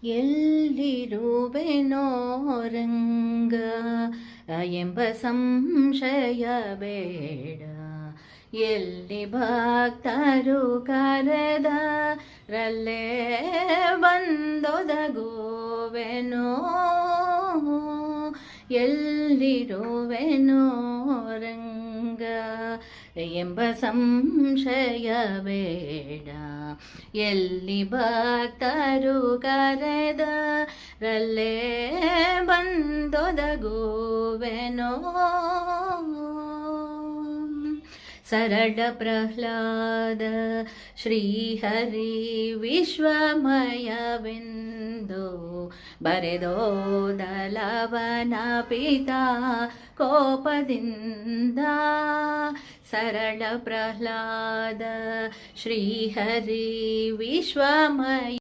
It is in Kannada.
ಎಲ್ಲಿರುವೆನೋ ರಂಗ ಎಂಬ ಸಂಶಯ ಬೇಡ. ಎಲ್ಲಿ ಭಕ್ತರು ಕರೆದರಲ್ಲೇ ಬಂದೊದಗುವೆನೋ. ಎಲ್ಲಿರುವೆನೋ ರಂಗ ಎಂಬ ಸಂಶಯ ಬೇಡ. ಎಲ್ಲಿ ಭಕ್ತರು ಕರೆದರಲ್ಲೇ ಬಂದೊದಗುವೆನೋ. ಸರಳ ಪ್ರಹ್ಲಾದ ಶ್ರೀಹರಿ ವಿಶ್ವಮಯವೆಂದು ಬರೆದೋದಲವನ ಪಿತಾ ಕೋಪದಿಂದ. ಸರಳ ಪ್ರಹ್ಲಾದ ಶ್ರೀಹರಿ ವಿಶ್ವಮಯ